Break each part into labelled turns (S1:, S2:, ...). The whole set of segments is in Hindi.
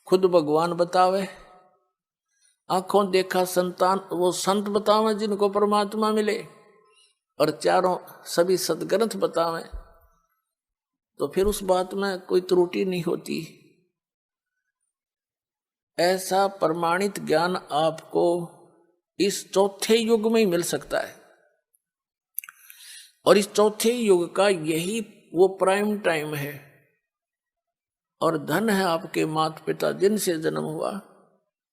S1: खुद भगवान बतावे, आंखों देखा संतान वो संत बतावे जिनको परमात्मा मिले, और चारों सभी सदग्रंथ बतावे, तो फिर उस बात में कोई त्रुटि नहीं होती। ऐसा प्रमाणित ज्ञान आपको इस चौथे युग में ही मिल सकता है, और इस चौथे युग का यही वो प्राइम टाइम है। और धन है आपके माता पिता जिनसे जन्म हुआ,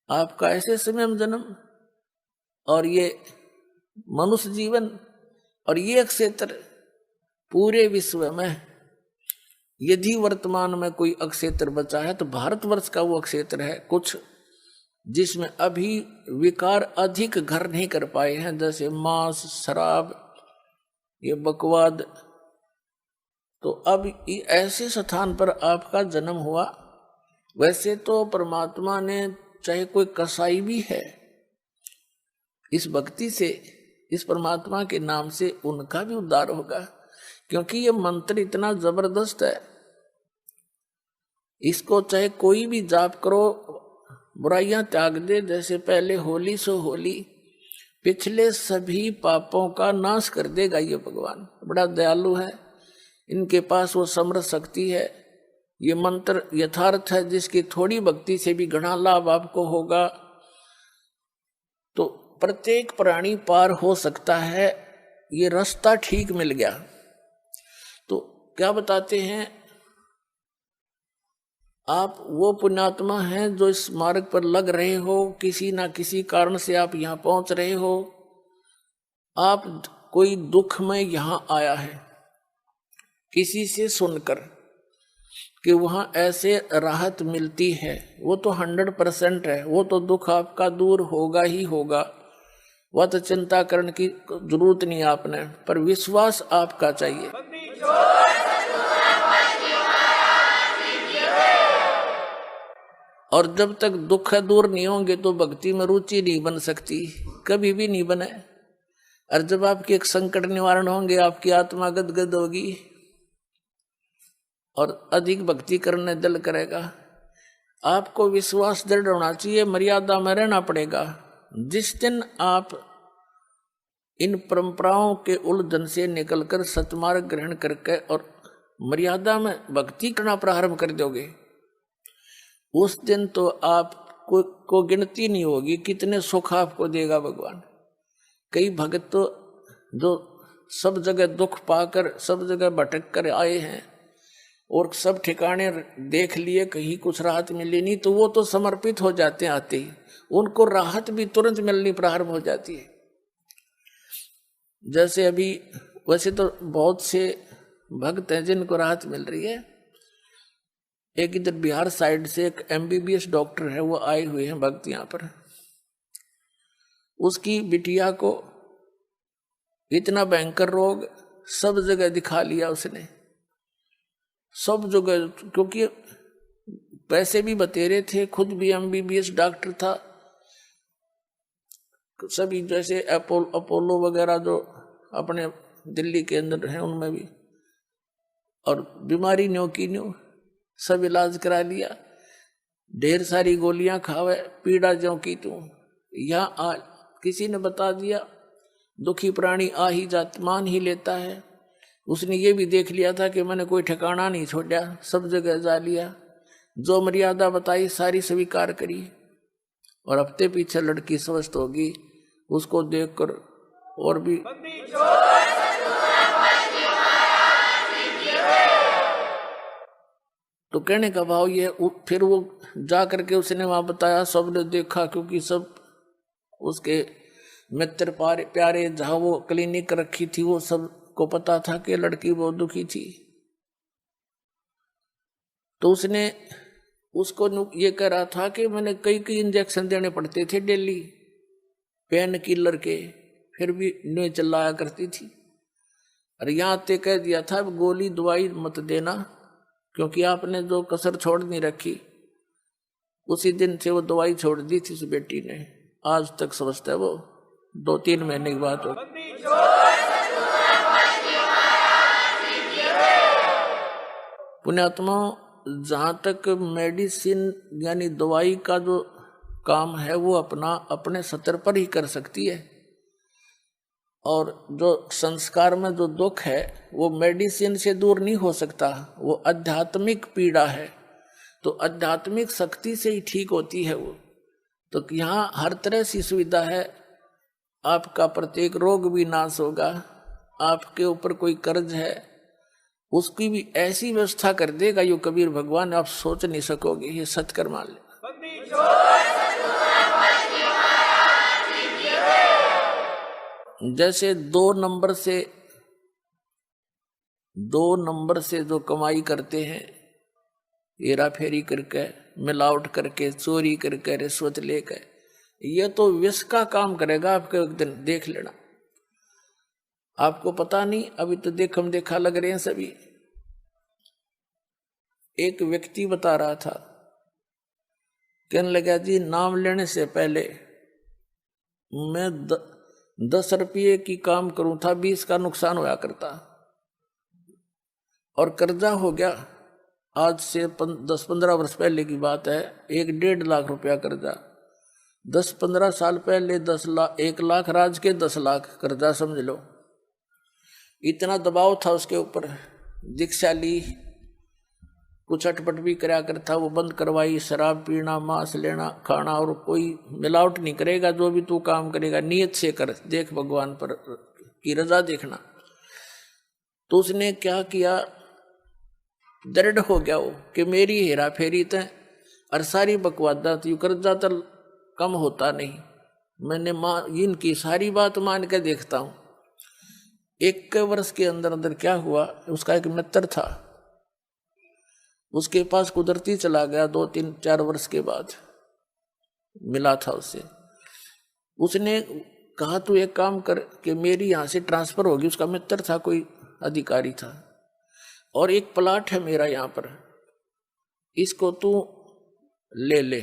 S1: आपका ऐसे समय में जन्म, और ये मनुष्य जीवन, और ये क्षेत्र पूरे विश्व में यदि वर्तमान में कोई अक्षेत्र बचा है तो भारतवर्ष का वो अक्षेत्र है कुछ, जिसमें अभी विकार अधिक घर नहीं कर पाए हैं, जैसे मांस, शराब, ये बकवाद। तो अब ऐसे स्थान पर आपका जन्म हुआ। वैसे तो परमात्मा ने, चाहे कोई कसाई भी है, इस भक्ति से, इस परमात्मा के नाम से उनका भी उद्धार होगा, क्योंकि ये मंत्र इतना जबरदस्त है। इसको चाहे कोई भी जाप करो, बुराइयां त्याग दे, जैसे पहले होली सो होली, पिछले सभी पापों का नाश कर देगा ये भगवान। बड़ा दयालु है, इनके पास वो समर्थ शक्ति है। ये मंत्र यथार्थ है, जिसकी थोड़ी भक्ति से भी घना लाभ आपको होगा। तो प्रत्येक प्राणी पार हो सकता है, ये रास्ता ठीक मिल गया। तो क्या बताते हैं, आप वो पुण्यात्मा हैं जो इस मार्ग पर लग रहे हो, किसी ना किसी कारण से आप यहाँ पहुंच रहे हो। आप कोई दुख में यहाँ आया है किसी से सुनकर कि वहाँ ऐसे राहत मिलती है, वो तो 100% है, वो तो दुख आपका दूर होगा ही होगा, वह तो चिंता करने की जरूरत नहीं आपने, पर विश्वास आपका चाहिए। और जब तक दुख दूर नहीं होंगे तो भक्ति में रुचि नहीं बन सकती, कभी भी नहीं बने। और जब आपके एक संकट निवारण होंगे, आपकी आत्मा गदगद होगी और अधिक भक्ति करने दिल करेगा। आपको विश्वास दृढ़ होना चाहिए, मर्यादा में रहना पड़ेगा। जिस दिन आप इन परंपराओं के उलझन से निकलकर सतमार्ग ग्रहण करके और मर्यादा में भक्ति करना प्रारंभ कर दोगे, उस दिन तो आपको गिनती नहीं होगी कितने सुख आपको देगा भगवान। कई भक्त तो जो सब जगह दुख पाकर, सब जगह भटक कर आए हैं और सब ठिकाने देख लिए, कहीं कुछ राहत मिली नहीं, तो वो तो समर्पित हो जाते हैं आते ही, उनको राहत भी तुरंत मिलनी प्रारंभ हो जाती है। जैसे अभी वैसे तो बहुत से भक्त हैं जिनको राहत मिल रही है। एक इधर बिहार साइड से एक MBBS डॉक्टर है, वो आए हुए हैं भक्त यहाँ पर। उसकी बिटिया को इतना भयंकर रोग, सब जगह दिखा लिया उसने, सब जगह, क्योंकि पैसे भी बतेरे थे, खुद भी MBBS डॉक्टर था। सभी जैसे अपोलो वगैरह जो अपने दिल्ली के अंदर हैं उनमें भी, और बीमारी न्यो की न्यो सब इलाज करा लिया, ढेर सारी गोलियां खावे, पीड़ा ज्यों की तू। यहाँ किसी ने बता दिया दुखी प्राणी आ ही जात मान ही लेता है। उसने ये भी देख लिया था कि मैंने कोई ठिकाना नहीं छोड़ा, सब जगह जा लिया, जो मर्यादा बताई सारी स्वीकार करी, और हफ्ते पीछे लड़की स्वस्थ होगी। उसको देखकर और भी तो कहने का भाव ये, फिर वो जा करके उसने वहां बताया, सबने देखा, क्योंकि सब उसके मित्र प्यारे जहाँ वो क्लिनिक रखी थी वो सब को पता था कि लड़की बहुत दुखी थी। तो उसने उसको ये कह रहा था कि मैंने कई इंजेक्शन देने पड़ते थे डेली, पेन किलर के, फिर भी नहीं चिल्लाया करती थी। और यहाँ तक कह दिया था गोली दवाई मत देना, क्योंकि आपने जो कसर छोड़ नहीं रखी। उसी दिन से वो दवाई छोड़ दी थी उस बेटी ने, आज तक समझता है वो, 2-3 महीने की बात हो। पुण्यात्मा, जहाँ तक मेडिसिन यानी दवाई का जो काम है वो अपने स्तर पर ही कर सकती है, और जो संस्कार में जो दुख है वो मेडिसिन से दूर नहीं हो सकता, वो आध्यात्मिक पीड़ा है, तो आध्यात्मिक शक्ति से ही ठीक होती है वो। तो यहाँ हर तरह से सुविधा है, आपका प्रत्येक रोग भी नाश होगा, आपके ऊपर कोई कर्ज है उसकी भी ऐसी व्यवस्था कर देगा यो कबीर भगवान, आप सोच नहीं सकोगे। ये सत्कर मान ले। जैसे 2 नंबर से जो कमाई करते हैं, हेरा फेरी करके, मिलावट करके, चोरी करके, रिश्वत लेकर, ये तो विष का काम करेगा आपके, एक दिन देख लेना। आपको पता नहीं, अभी तो देखा लग रहे हैं सभी। एक व्यक्ति बता रहा था, कहने लगा जी नाम लेने से पहले मैं 10 रुपये की काम करूं था, 20 का नुकसान होया करता, और कर्जा हो गया। आज से 10-15 वर्ष पहले की बात है, 1-1.5 लाख रुपया कर्जा। 10-15 साल पहले 1 लाख राज के 10 लाख कर्जा, समझ लो। इतना दबाव था उसके ऊपर, दीक्षा ली, कुछ अटपट भी कराया करता, वो बंद करवाई, शराब पीना, मांस लेना खाना, और कोई मिलावट नहीं करेगा, जो भी तू काम करेगा नियत से कर, देख भगवान पर की रजा देखना। तो उसने क्या किया, दृढ़ हो गया वो कि मेरी हेरा फेरी तय और सारी बकवादा थी, कर्जा तो कम होता नहीं, मैंने इनकी सारी बात मान के देखता हूं। 1 वर्ष के अंदर क्या हुआ, उसका एक मित्र था, उसके पास कुदरती चला गया, 2-3-4 वर्ष के बाद मिला था उससे। उसने कहा तू एक काम कर कि मेरी यहाँ से ट्रांसफर होगी, उसका मित्र था, कोई अधिकारी था, और एक प्लाट है मेरा यहाँ पर, इसको तू ले ले।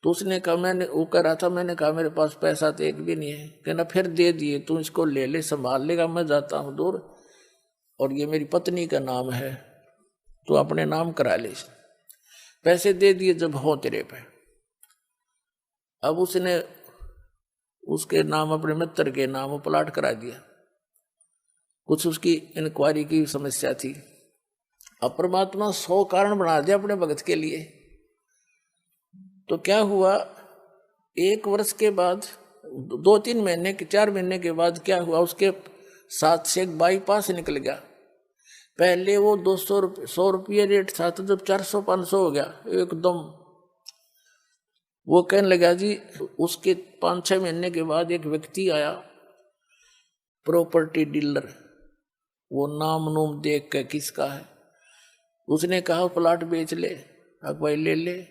S1: तो उसने कहा, मैंने वो कह रहा था, मैंने कहा मेरे पास पैसा तो एक भी नहीं है। कहना फिर दे दिए, तू इसको ले ले, संभाल लेगा, मैं जाता हूँ दूर, और ये मेरी पत्नी का नाम है, तू अपने नाम करा ले। पैसे दे दिए जब हो तेरे पे। अब उसने उसके नाम, अपने मित्र के नाम प्लाट करा दिया। कुछ उसकी इंक्वायरी की समस्या थी, अब परमात्मा 100 कारण बना दिया अपने भगत के लिए। तो क्या हुआ, 1 वर्ष के बाद, 2-3 महीने के 4 महीने के बाद क्या हुआ, उसके साथ से एक बाईपास निकल गया। पहले वो 100 रुपये रेट था, तो जब 400-500 हो गया एकदम। वो कहने लगा जी, उसके 5-6 महीने के बाद एक व्यक्ति आया, प्रॉपर्टी डीलर, वो नाम नूम देख के किसका है, उसने कहा प्लाट बेच ले। अब भाई ले ले।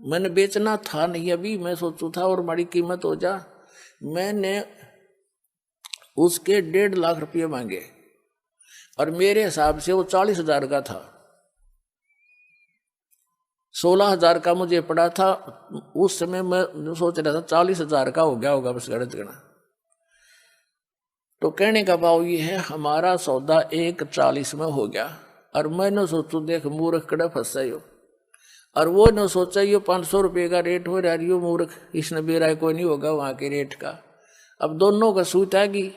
S1: मैंने बेचना था नहीं अभी, मैं सोचू था और बड़ी कीमत हो जा। मैंने उसके 1.5 लाख रुपये मांगे, और मेरे हिसाब से वो 40,000 का था। 16,000 का मुझे पड़ा था उस समय। मैं सोच रहा था 40,000 का हो गया होगा, बस गणित गणा। तो कहने का भाव ये है, हमारा सौदा 1.40 में हो गया, और मैंने सोचू देख मूर्ख कड़े फंसा हो, और वो न सोचा ये 500 रुपये का रेट हो रहा है, यो मूर्ख, इसने बेरा कोई नहीं होगा वहां के रेट का। अब दोनों का सूत आ गई,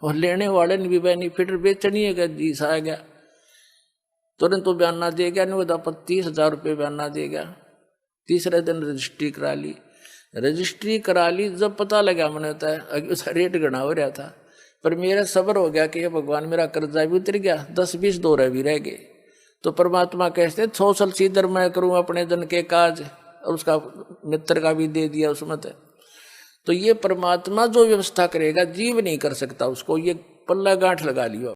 S1: और लेने वाले ने भी बेनिफिट, बेचनी का जीस आ गया। तुरंत तो बयाना दे गया, नहीं 30,000 रुपये बयाना दे गया। तीसरे दिन रजिस्ट्री करा ली। जब पता लगा मैंने होता है उसका रेट गणा हो रहा था, पर मेरा सब्र हो गया कि भगवान मेरा कर्जा भी उतर गया, 10-20 दौरे भी रह गए। तो परमात्मा कहते 100 साल सीधर मैं करूँ अपने जन के काज, और उसका मित्र का भी दे दिया उसमें। तो ये परमात्मा जो व्यवस्था करेगा, जीव नहीं कर सकता उसको, ये पल्ला गांठ लगा लियो।